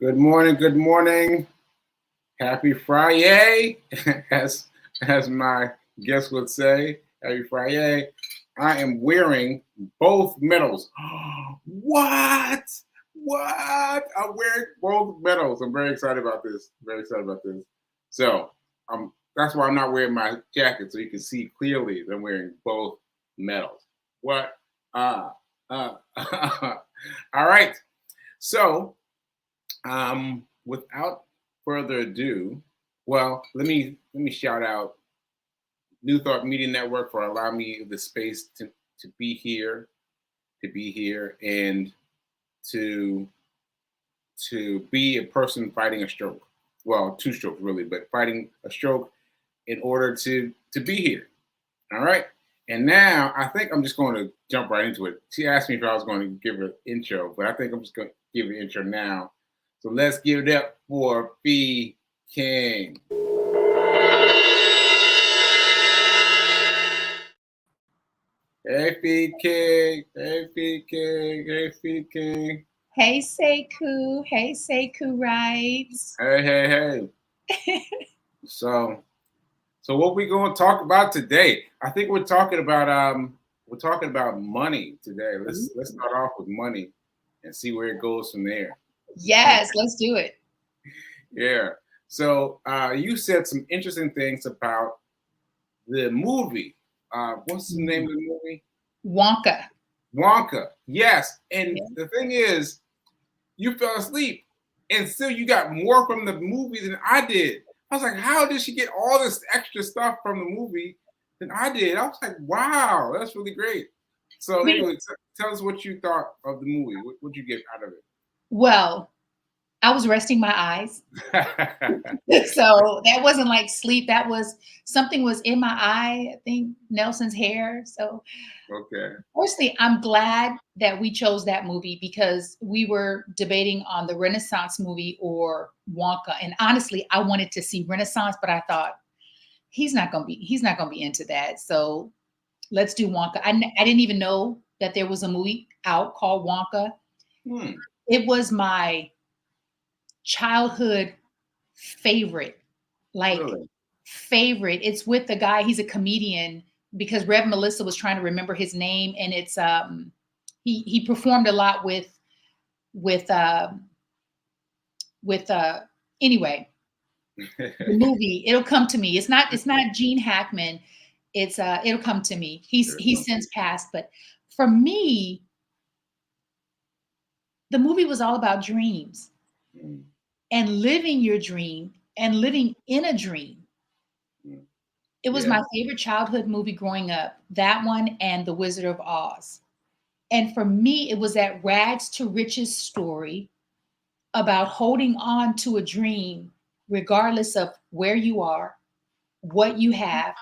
Good morning. Good morning. Happy Friday, as as my guest would say. Happy Friday. I am wearing both medals. What? What? I'm wearing both medals. I'm very excited about this. Very excited about this. So, that's why I'm not wearing my jacket, so you can see clearly that I'm wearing both medals. What? Uh, uh. All right. So, without further ado, well, let me shout out New Thought Media Network for allowing me the space to be here, and to be a person fighting a stroke. Well, two strokes really, but fighting a stroke in order to be here. All right. And now I think I'm just going to jump right into it. She asked me if I was going to give her an intro, but I think I'm just going to give her an intro now. So let's give it up for Fee King. Hey, Fee King. Hey, Fee King. Hey, Fee King. Hey, Sekou. Hey, Sekou Rights. Hey. So what we going to talk about today? I think we're talking about money today. Let's start off with money and see where it goes from there. Yes, let's do it. Yeah. So you said some interesting things about the movie. What's the name of the movie? Wonka. Wonka. Yes. And Yeah. the thing is, you fell asleep, and still you got more from the movie than I did. I was like, how did she get all this extra stuff from the movie than I did? I was like, wow, that's really great. So anyway, tell us what you thought of the movie. What you get out of it? Well, I was resting my eyes. So that wasn't like sleep. That was something was in my eye. I think Nelson's hair. So Okay. firstly, I'm glad that we chose that movie because we were debating on the Renaissance movie or Wonka. And honestly, I wanted to see Renaissance, but I thought he's not gonna be into that. So let's do Wonka. I didn't even know that there was a movie out called Wonka. It was my childhood favorite, like Really? favorite. It's with the guy. He's a comedian because Rev Melissa was trying to remember his name, and it's he performed a lot with uh with anyway the movie. It'll come to me. It's not Gene Hackman. It's it'll come to me. He's since passed, but for me, the movie was all about dreams and living your dream and living in a dream. It was my favorite childhood movie growing up, that one and The Wizard of Oz. And for me, it was that rags to riches story about holding on to a dream, regardless of where you are, what you have,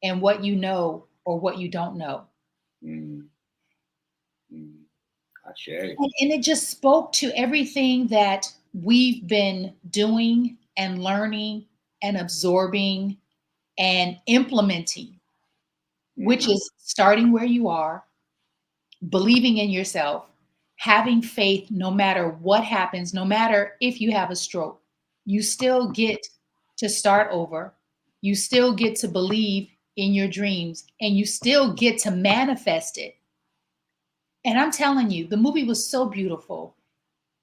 and what you know or what you don't know. And it just spoke to everything that we've been doing and learning and absorbing and implementing, which is starting where you are, believing in yourself, having faith no matter what happens, no matter if you have a stroke, you still get to start over. You still get to believe in your dreams and you still get to manifest it. And I'm telling you, the movie was so beautiful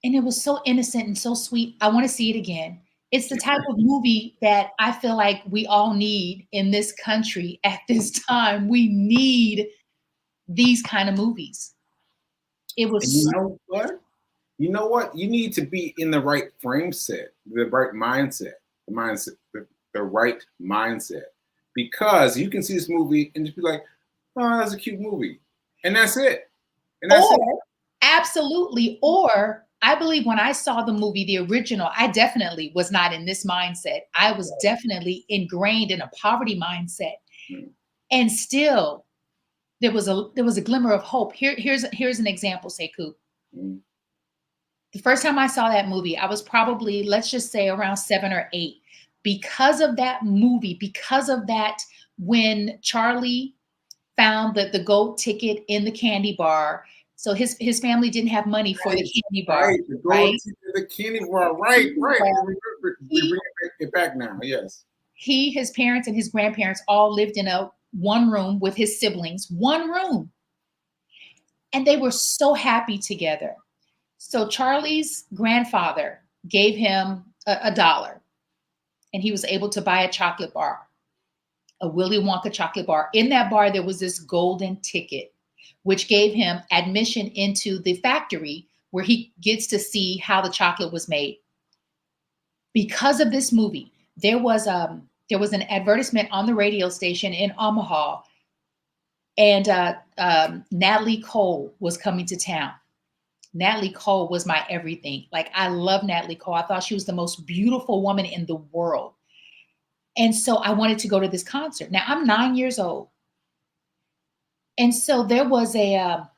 and it was so innocent and so sweet. I want to see it again. It's the type of movie that I feel like we all need in this country at this time. We need these kind of movies. It was. And you know what? You know what? You need to be in the right frame set, the right mindset, the right mindset. Because you can see this movie and just be like, oh, that's a cute movie. And that's it. And that's it. Absolutely. Or I believe when I saw the movie, the original, I definitely was not in this mindset. I was definitely ingrained in a poverty mindset. And still, there was a glimmer of hope. Here's an example, Sekou. The first time I saw that movie, I was probably, let's just say, around 7 or 8. Because of that movie, because of that, when Charlie found the gold ticket in the candy bar, So his family didn't have money for the candy bar, Right, to go right? to the candy bar. Right, right. Well, We he bring it back now. Yes. his parents and his grandparents all lived in a one room with his siblings, one room, and they were so happy together. So Charlie's grandfather gave him a dollar, and he was able to buy a chocolate bar, a Willy Wonka chocolate bar. In that bar, there was this golden ticket, which gave him admission into the factory where he gets to see how the chocolate was made. Because of this movie, there was an advertisement on the radio station in Omaha, and Natalie Cole was coming to town. Natalie Cole was my everything. Like, I love Natalie Cole. I thought she was the most beautiful woman in the world. And so I wanted to go to this concert. Now I'm 9 years old. And so there was a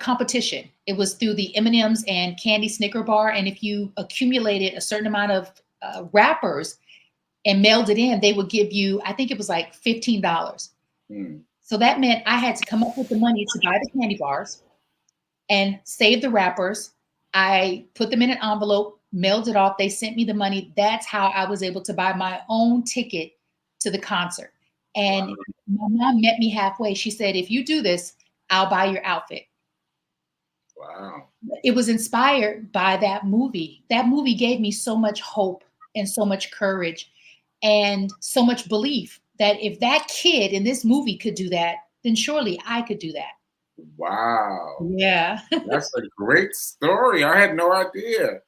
competition. It was through the M&Ms and Candy Snicker bar. And if you accumulated a certain amount of wrappers and mailed it in, they would give you, I think it was like $15. Mm. So that meant I had to come up with the money to buy the candy bars and save the wrappers. I put them in an envelope, mailed it off. They sent me the money. That's how I was able to buy my own ticket to the concert. And Wow. my mom met me halfway. She said, if you do this, I'll buy your outfit. Wow. It was inspired by that movie. That movie gave me so much hope and so much courage and so much belief that if that kid in this movie could do that, then surely I could do that. Wow. Yeah. That's a great story. I had no idea.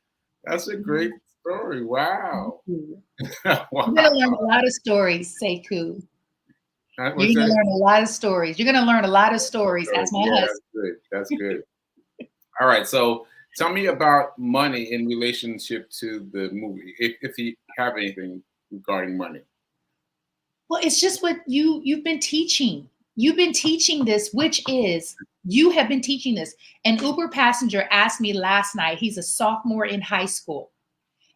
That's a great story. Wow. You're Wow. going to learn a lot of stories, Sekou. What's You're going that? to learn a lot of stories. You're going to learn a lot of stories. That's my Yeah, husband. that's good. That's good. All right. So tell me about money in relationship to the movie, if you have anything regarding money. Well, it's just what you've been teaching. You've been teaching this, which is you have been teaching this. An Uber passenger asked me last night, he's a sophomore in high school.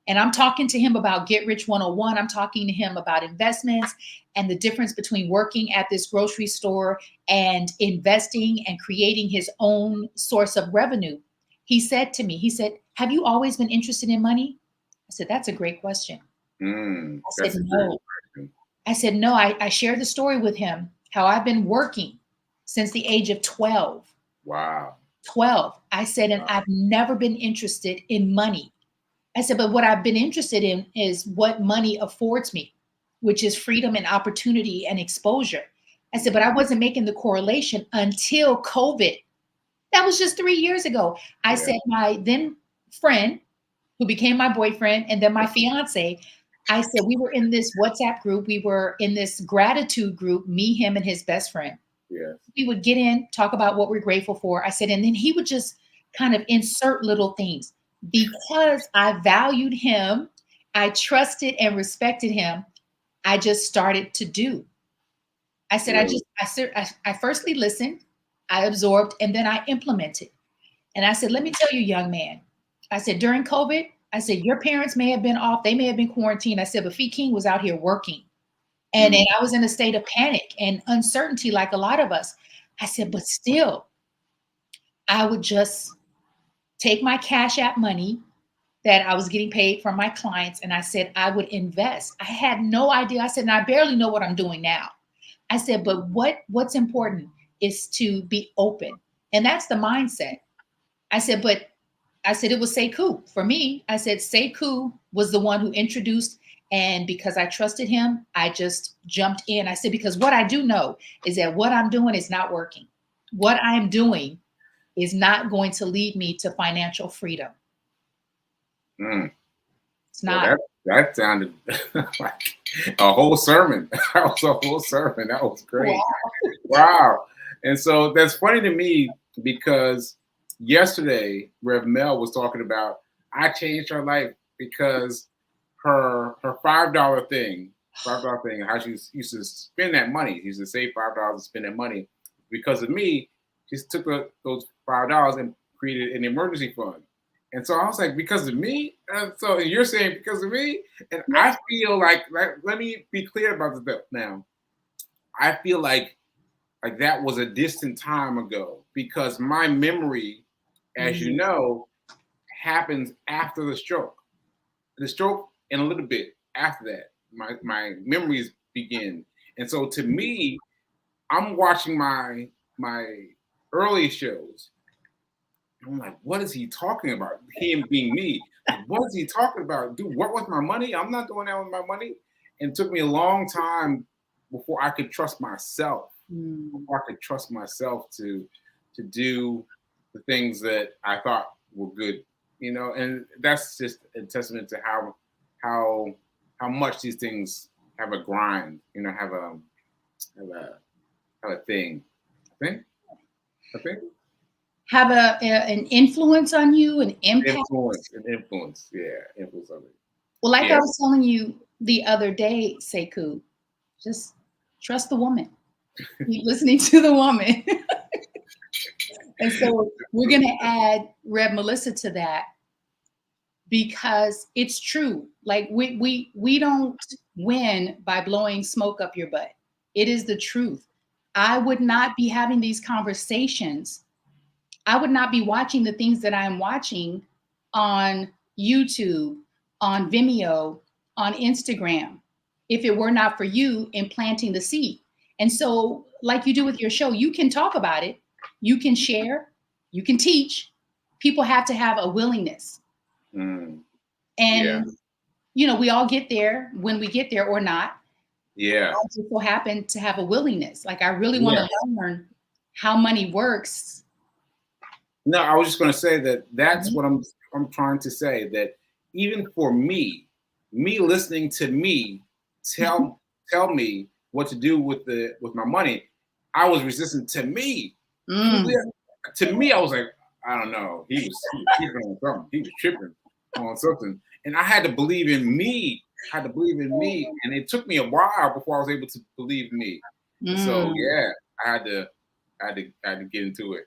And I'm talking to him about Get Rich 101. I'm talking to him about investments and the difference between working at this grocery store and investing and creating his own source of revenue. He said to me, he said, have you always been interested in money? I said, that's a great question. I said, That's a great no. question. I said, no, I shared the story with him, how I've been working since the age of 12. Wow. 12. I said, and Wow. I've never been interested in money. I said, but what I've been interested in is what money affords me, which is freedom and opportunity and exposure. I said, but I wasn't making the correlation until COVID. That was just 3 years ago. I Yeah. said, my then friend, who became my boyfriend, and then my fiance, I said, we were in this WhatsApp group. We were in this gratitude group, me, him, and his best friend. Yeah. We would get in, talk about what we're grateful for. I said, and then he would just kind of insert little things. Because I valued him, I trusted and respected him, I just started to do. I said, Really? I firstly listened, I absorbed, and then I implemented. And I said, let me tell you, young man, I said, during COVID, I said, your parents may have been off, they may have been quarantined. I said, but Fee King was out here working. And I was in a state of panic and uncertainty, like a lot of us. I said, but still, I would just take my Cash App money that I was getting paid from my clients, and I said I would invest. I had no idea. I said, and I barely know what I'm doing now. I said, but what's important is to be open. And that's the mindset. I said, but I said it was Sekou. For me, I said Sekou was the one who introduced, and because I trusted him, I just jumped in. I said, because what I do know is that what I'm doing is not working. What I'm doing is not going to lead me to financial freedom. Mm. It's Well, not. that sounded like a whole sermon. That was a whole sermon. That was great. Wow. Wow. And so that's funny to me because yesterday Rev Mel was talking about I changed her life because her $5 thing, how she used to spend that money. She used to save $5 and spend that money. Because of me, she took those $5 and created an emergency fund. And so I was like, because of me? And so you're saying because of me? And I feel like let me be clear about this now. I feel like that was a distant time ago because my memory, as you know, happens after the stroke. The stroke and a little bit after that, my memories begin. And so to me, I'm watching my early shows. I'm like, what is he talking about? Him being me. Like, what is he talking about? Do what with my money? I'm not doing that with my money. And it took me a long time before I could trust myself. Before I could trust myself to do the things that I thought were good, and that's just a testament to how much these things have a grind, have a thing. I think Have an influence on you, an impact. Influence, yeah, influence on it. Well, like Yeah. I was telling you the other day, Sekou, just trust the woman. Keep listening to the woman. And so we're going to add Rev Melissa to that because it's true. Like we don't win by blowing smoke up your butt. It is the truth. I would not be having these conversations. I would not be watching the things that I'm watching on YouTube, on Vimeo, on Instagram, if it were not for you implanting the seed. And so, like you do with your show, you can talk about it, you can share, you can teach. People have to have a willingness. Mm. And, we all get there when we get there or not. Yeah. I just so happen to have a willingness. Like, I really want to learn how money works. No, I was just going to say that's what I'm trying to say, that even for me listening to me tell me what to do with my money, I was resistant to me. To me, I was like, I don't know. He was tripping on something. He was tripping on something, and I had to believe in me. And it took me a while before I was able to believe me. So yeah, I had to get into it.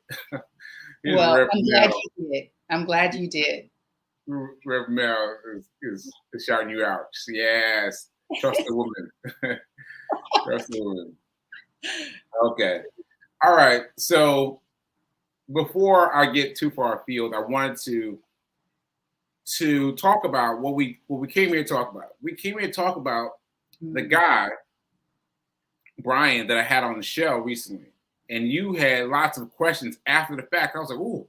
Well, I'm glad you did. I'm glad you did. Rev Mel is shouting you out. Yes, trust the woman. Trust the woman. Okay. All right. So before I get too far afield, I wanted to talk about what we came here to talk about. We came here to talk about the guy, Brian, that I had on the show recently. And you had lots of questions after the fact. I was like, ooh,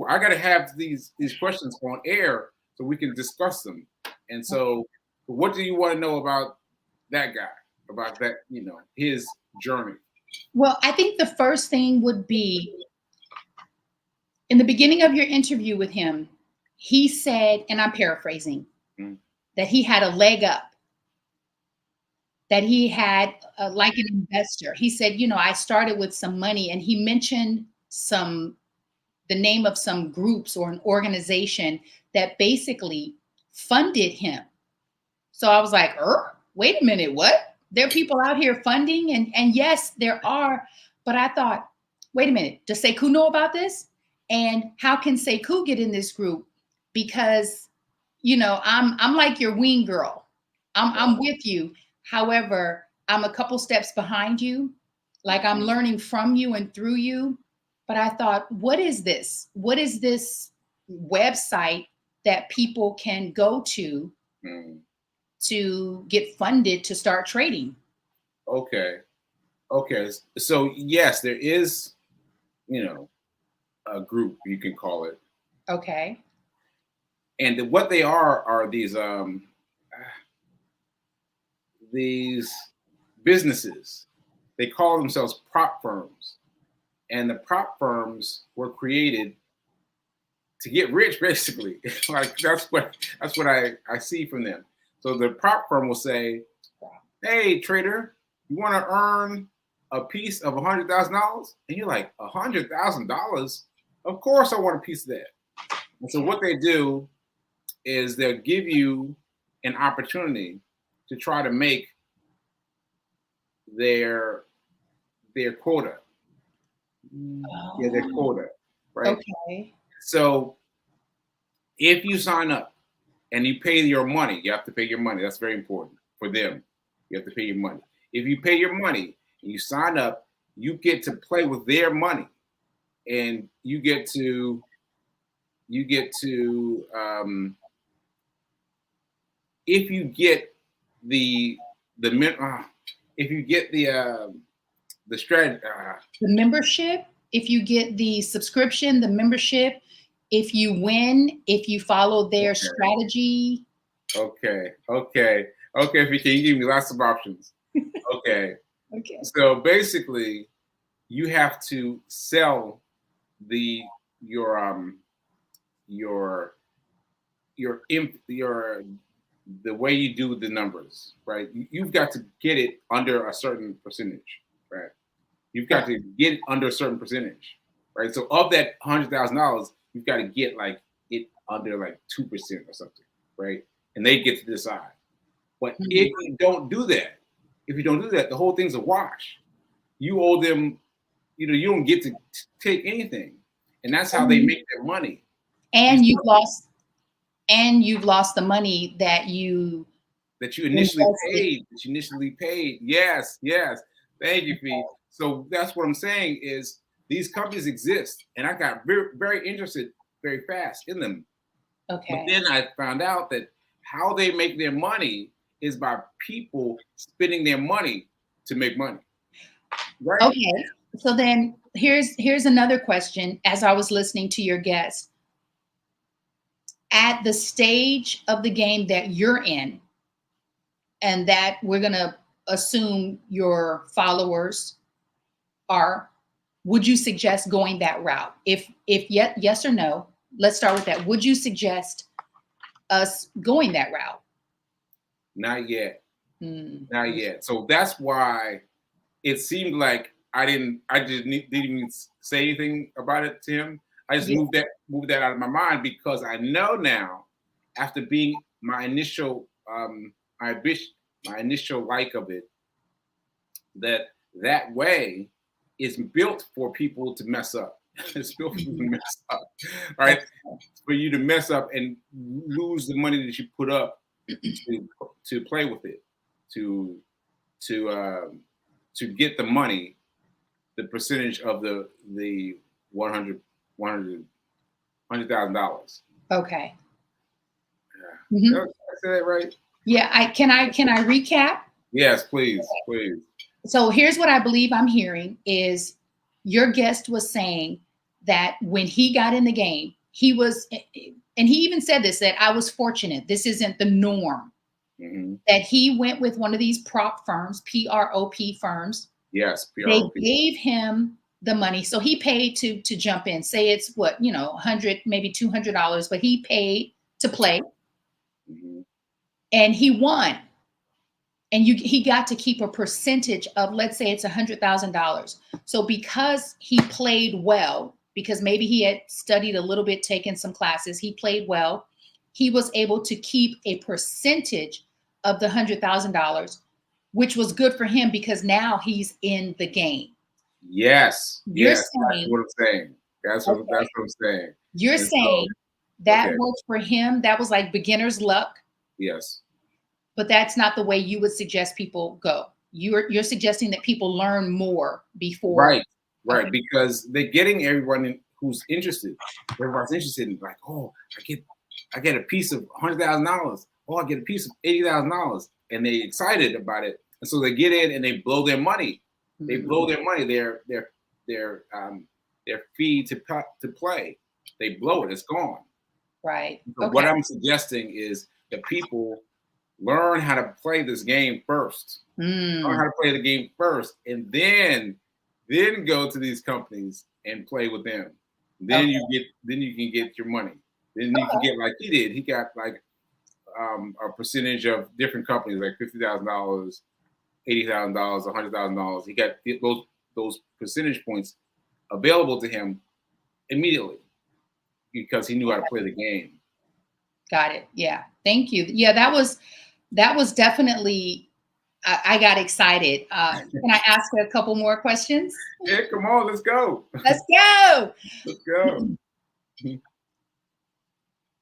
I got to have these questions on air so we can discuss them. And so, what do you want to know about that guy, about that, his journey? Well, I think the first thing would be, in the beginning of your interview with him, he said, and I'm paraphrasing, that he had a leg up, that he had like an investor. He said, I started with some money, and he mentioned the name of some groups or an organization that basically funded him. So I was like, wait a minute, what? There are people out here funding? And yes, there are. But I thought, wait a minute, does Sekou know about this? And how can Sekou get in this group? Because, I'm like your wing girl. I'm with you. However, I'm a couple steps behind you. Like, I'm learning from you and through you. But I thought, what is this? What is this website that people can go to get funded to start trading? Okay. So yes, there is, a group, you can call it. Okay. And what they are these businesses. They call themselves prop firms. And the prop firms were created to get rich, basically. Like that's what I see from them. So the prop firm will say, "Hey, trader, you want to earn a piece of $100,000?" And you're like, $100,000? Of course, I want a piece of that. And so what they do is they'll give you an opportunity to try to make their quota. Yeah, their quota, right? Okay. So if you sign up and you pay your money, you have to pay your money. That's very important for them. You have to pay your money. If you pay your money and you sign up, you get to play with their money. and you get to if you get the if you get the strategy. The membership, if you get the subscription, the membership, if you win, if you follow their Okay, strategy. okay. VK, you give me lots of options. Okay, Okay. so basically, you have to sell the your your your the way you do the numbers, right? You've got to get it under a certain percentage, right? You've got Okay. to get it under a certain percentage, right? So of that $100,000, you've got to get like it under like 2% or something, right? And they get to decide. But Mhm. if you don't do that, the whole thing's a wash. You owe them, you don't get to take anything, and that's how they And make their money. These and you've companies lost and you've lost the money that you that you initially invested. paid, Yes, yes. Thank you, Fee. So that's what I'm saying is these companies exist, and I got very, very interested very fast in them. But Okay. then I found out that how they make their money is by people spending their money to make money. Right. Okay. So then here's another question as I was listening to your guest. At the stage of the game that you're in, and that we're going to assume your followers are, would you suggest going that route? If yet yes or no, let's start with that. Would you suggest us going that route? Not yet. Mm. Not yet. So that's why it seemed like I didn't even say anything about it to him. I just Yeah. moved that out of my mind because I know now, after being my initial my initial like of it, that way is built for people to mess up. It's built for people to Mhm. mess up, right? For you to mess up and lose the money that you put up to play with it, to to um, to get the money, the percentage of the 100 $100,000. Okay. Yeah. Mhm. Did I say that right? Yeah. I can I recap? Yes, please, please. So here's what I believe I'm hearing is your guest was saying that when he got in the game, he was, and he even said this, that I was fortunate. This isn't the norm. Hmm. That he went with one of these prop firms, PROP firms. Yes, They PROP. gave him the money. So he paid to jump in. Say it's what, 100, maybe $200, but he paid to play Hmm. and he won. And he got to keep a percentage of, let's say it's $100,000. So because he played well, because maybe he had studied a little bit, taken some classes, he played well, he was able to keep a percentage of the $100,000, which was good for him because now he's in the game. Yes, You're yes, that's saying, what I'm saying. That's okay, what I'm saying. you're And so, saying that okay, worked for him. That was like beginner's luck, yes. but that's not the way you would suggest people go. You're suggesting that people learn more before. Right, right, Okay. because they're getting everyone who's interested. Everyone's interested in like, oh, I get a piece of $100,000. Oh, I get a piece of $80,000, and they excited about it, and so they get in and they blow their money. They blow Mhm. their money. Their fee to play. They blow it. It's gone. Right. So what Okay. I'm suggesting is that people learn how to play this game first. Learn how Mm. to play the game first, and then go to these companies and play with them. Okay. Then you can get your money. Then you can get like he did. He got like a percentage of different companies, like $50,000, $80,000, $100,000. He got those percentage points available to him immediately because he knew how to play the game. Got it. Yeah. Thank you. Yeah, that was definitely. I got excited. Can I ask a couple more questions? Yeah, come on, let's go. Let's go. Let's go.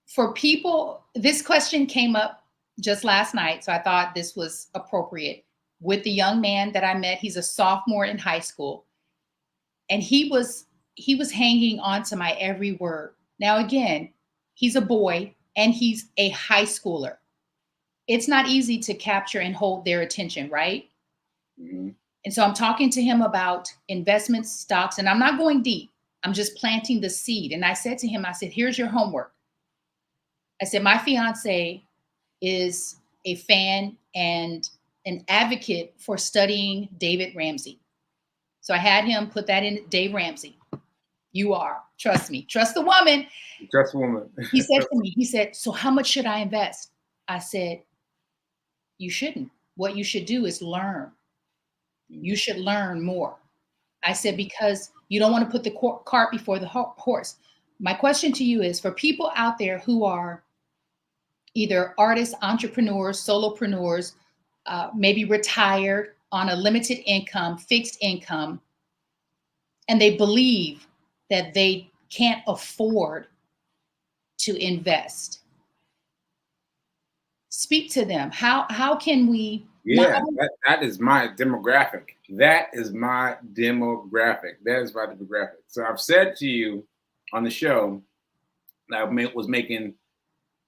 For people, this question came up just last night, so I thought this was appropriate. With the young man that I met, he's a sophomore in high school, and he was hanging on to my every word. Now, again, he's a boy and he's a high schooler. It's not easy to capture and hold their attention, right? Mhm. And so I'm talking to him about investments, stocks, and I'm not going deep. I'm just planting the seed. And I said to him, I said, here's your homework. I said, my fiance is a fan and an advocate for studying David Ramsey. So I had him put that in. Dave Ramsey. You are. Trust me. Trust the woman. Just woman. He said to me, he said, so how much should I invest? I said, you shouldn't. What you should do is learn. You should learn more. I said, because you don't want to put the cart before the horse. My question to you is, for people out there who are either artists, entrepreneurs, solopreneurs, maybe retired on a limited income, fixed income, and they believe that they can't afford to invest. Speak to them. How can we not Yeah, that is my demographic. That is my demographic. That is my demographic. So I've said to you on the show that I was making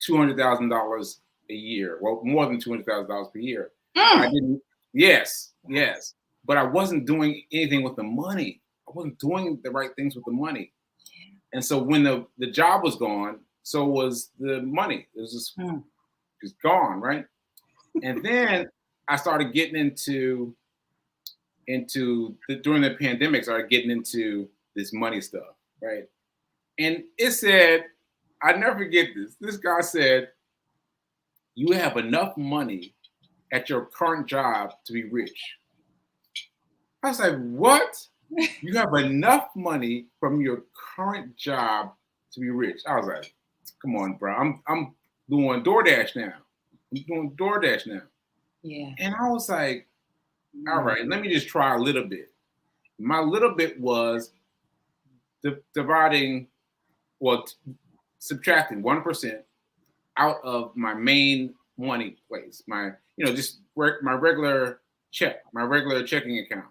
$200,000 a year. Well, more than $200,000 per year. I didn't. Yes, yes. But I wasn't doing anything with the money. I wasn't doing the right things with the money. And so when the job was gone, so was the money. It was just gone, right? And then I started getting during the pandemic, started getting into this money stuff, right? And it said, I never forget this. This guy said, you have enough money at your current job to be rich. I was like, what? You have enough money from your current job to be rich. I was like, come on, bro. I'm doing DoorDash now. I'm doing DoorDash now. Yeah. And I was like, all right, let me just try a little bit. My little bit was dividing, well, subtracting 1% out of my main money place. My, just my regular checking account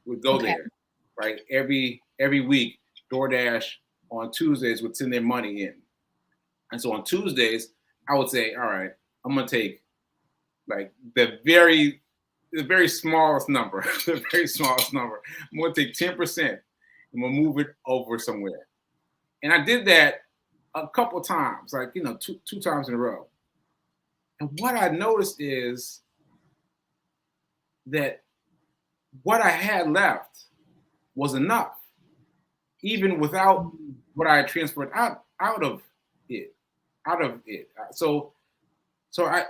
would go Okay. there, right? Every week, DoorDash on Tuesdays would send their money in. And so on Tuesdays, I would say, all right, I'm gonna take like the very smallest number, the very smallest number. I'm gonna take 10%. I'm gonna move it over somewhere. And I did that a couple times, like two times in a row. And what I noticed is that what I had left was enough, even without what I had transferred out of it. So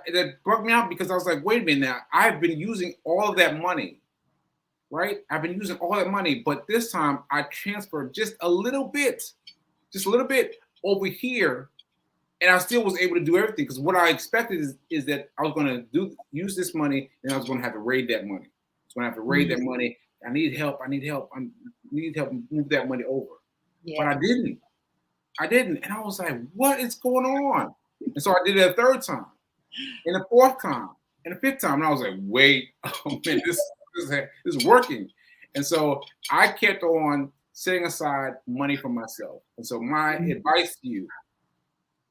that broke me out because I was like, wait a minute now, I've been using all of that money, right? I've been using all that money, but this time I transferred just a little bit over here, and I still was able to do everything because what I expected is that I was going to use this money, and I was going to have to raid that money. I was going to have to raid that money. I need help. I need help move that money over. Yeah. But I didn't. And I was like, what is going on? And so I did it a third time, and a fourth time, and a fifth time. And I was like, wait, oh man, this is working. And so I kept on setting aside money for myself. And so my advice to you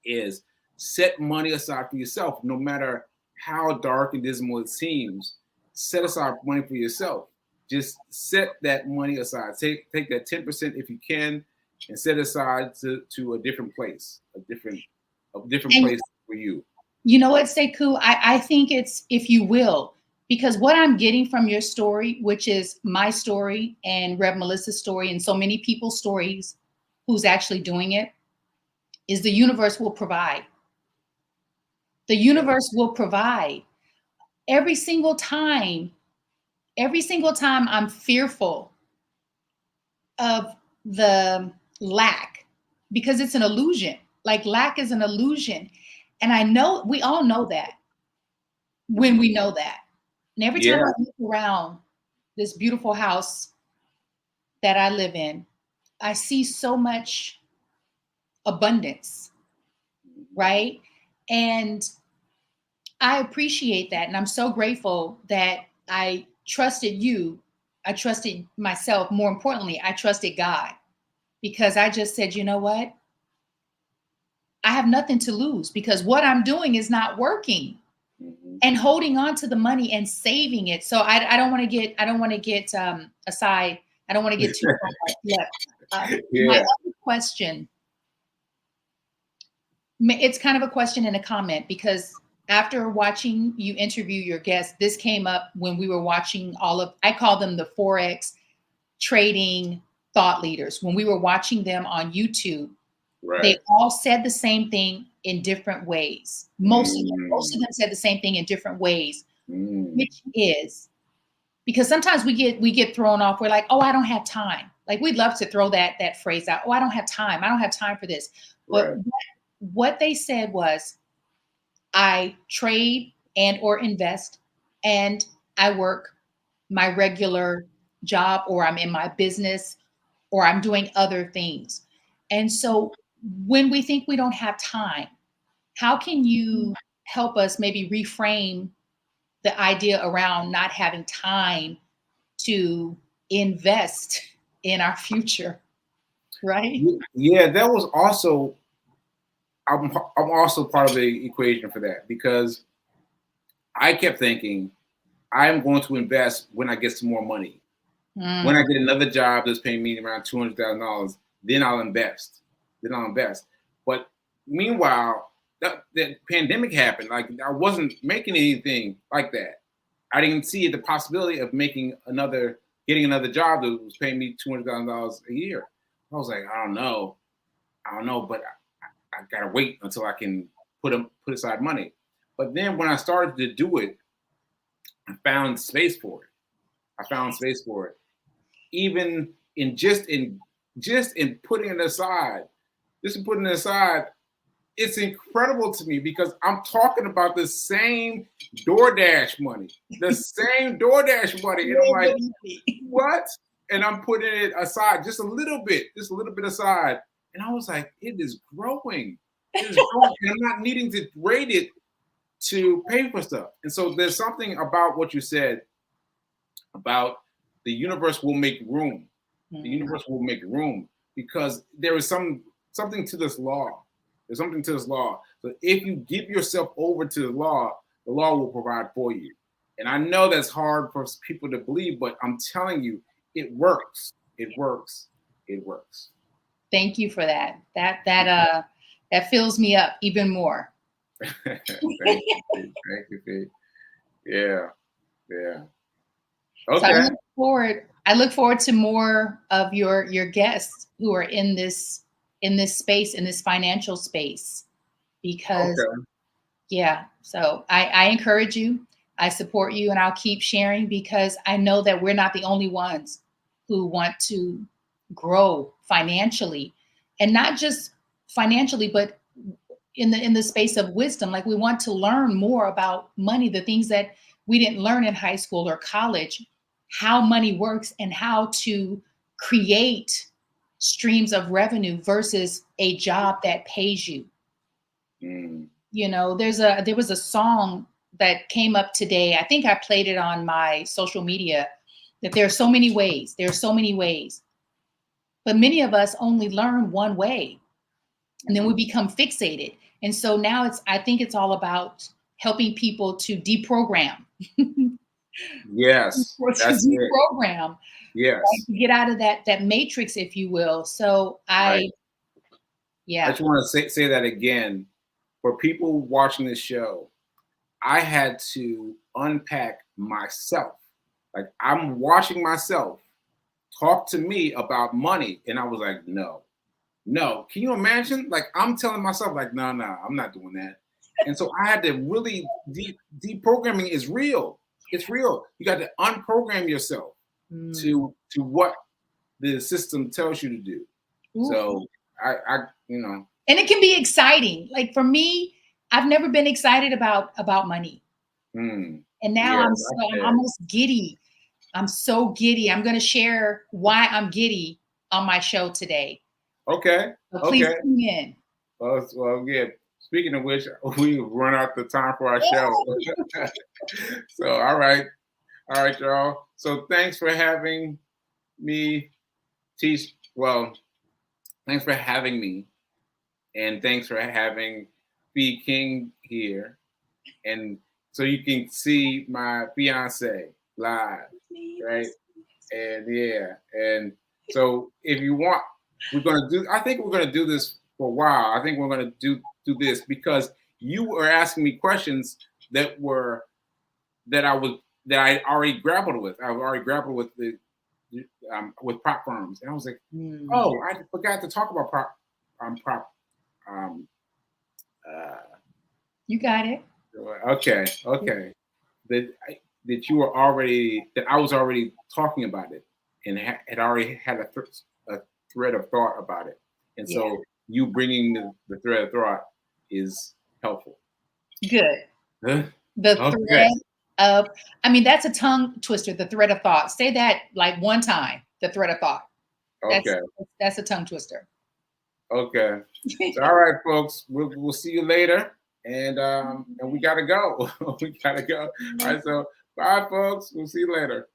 is set money aside for yourself, no matter how dark and dismal it seems. Set aside money for yourself. Just set that money aside. Take that 10% if you can, and set aside to a different place, a different place for you. You know what, Sekou? I think it's, if you will, because what I'm getting from your story, which is my story and Rev Melissa's story and so many people's stories who's actually doing it, is the universe will provide. The universe will provide. Every single time I'm fearful of the lack, because it's an illusion. Like lack is an illusion. And I know, we all know that when we know that. And every time I look around this beautiful house that I live in, I see so much abundance, right? And I appreciate that. And I'm so grateful that I trusted you. I trusted myself. More importantly, I trusted God, because I just said, you know what? I have nothing to lose because what I'm doing is not working. Mhm. And holding on to the money and saving it. So I don't want to get aside. I don't want to get too far left. My Yeah. other question, it's kind of a question and a comment because after watching you interview your guests, this came up when we were watching I call them the Forex trading thought leaders. When we were watching them on YouTube, they Right. all said the same thing in different ways. Most of Mm. them said the same thing in different ways, Mm. which is because sometimes we get thrown off. We're like, oh, I don't have time. Like we'd love to throw that phrase out. Oh, I don't have time. I don't have time for this. But Right. what they said was, I trade and or invest, and I work my regular job, or I'm in my business, or I'm doing other things. And so when we think we don't have time, how can you help us maybe reframe the idea around not having time to invest in our future, right? Yeah, that was also I'm also part of the equation for that because I kept thinking I'm going to invest when I get some more money. When I Mm, get another job that's paying me around $200,000, then I'll invest. Then I'll invest. But meanwhile, that pandemic happened. Like I wasn't making anything like that. I didn't see the possibility of getting another job that was paying me $200,000 a year. I was like, I don't know, but I gotta wait until I can put aside money. But then when I started to do it, I found space for it. I found space for it. Even in putting it aside, just in putting it aside, it's incredible to me because I'm talking about the same DoorDash money, the same DoorDash money, and I'm like, what? And I'm putting it aside just a little bit aside, and I was like, it is growing. It is growing, and I'm not needing to rate it to pay for stuff. And so there's something about what you said about the universe will make room. The mm. universe will make room because there is something to this law. There's something to this law. So if you give yourself over to the law will provide for you. And I know that's hard for people to believe, but I'm telling you, it works. It works. It works. Thank you for that. That fills me up even more. Thank you. Thank you, Pete. Yeah. Yeah. So Okay. I look forward to more of your guests who are in this space, in this financial space, because Okay. yeah. So I encourage you, I support you, and I'll keep sharing because I know that we're not the only ones who want to grow financially, and not just financially, but in the space of wisdom. Like we want to learn more about money, the things that we didn't learn in high school or college, how money works and how to create streams of revenue versus a job that pays you. Mm. You know, there was a song that came up today. I think I played it on my social media, that there are so many ways. There are so many ways. But many of us only learn one way, and then we become fixated. And so now I think it's all about helping people to deprogram Yes, or to that's it. deprogram, right? Yes. To get out of that matrix, if you will. So Right. I yeah. just want to say that again. For people watching this show, I had to unpack myself. Like I'm watching myself talk to me about money, and I was like, no, no. Can you imagine? Like I'm telling myself, like, no, no, I'm not doing that. And so I had to really deprogramming is real. It's real. You got to unprogram yourself Mm. to what the system tells you to do. Ooh. So I you know, And it can be exciting. Like for me, I've never been excited about money. hmm, And now yeah, I'm that's almost giddy. I'm so giddy. I'm going to share why I'm giddy on my show today. it. Okay, So please okay. tune in. Well, yeah. Speaking of which, we run out the time for our show. So, all right, y'all. So, thanks for having me teach. Well, thanks for having me, and thanks for having B King here, and so you can see my fiance live, right? And yeah, and so if you want, we're gonna do. I think we're gonna do this for a while. I think we're gonna do this because you were asking me questions that were that I already grappled with. I've already grappled with prop firms, and I was like, oh, I forgot to talk about prop. Um, uh, You got it. okay. That you were already that I was already talking about it and had already had a thread of thought about it, and Yeah. so you bringing the thread of thought is helpful. Good. Huh? The Okay. thread of, I mean, that's a tongue twister, the thread of thought. Say that like one time, the thread of thought. Okay. That's a tongue twister. Okay. So, all right, folks, we'll see you later, and we gotta go. We gotta go. All right. So, bye, folks. We'll see you later.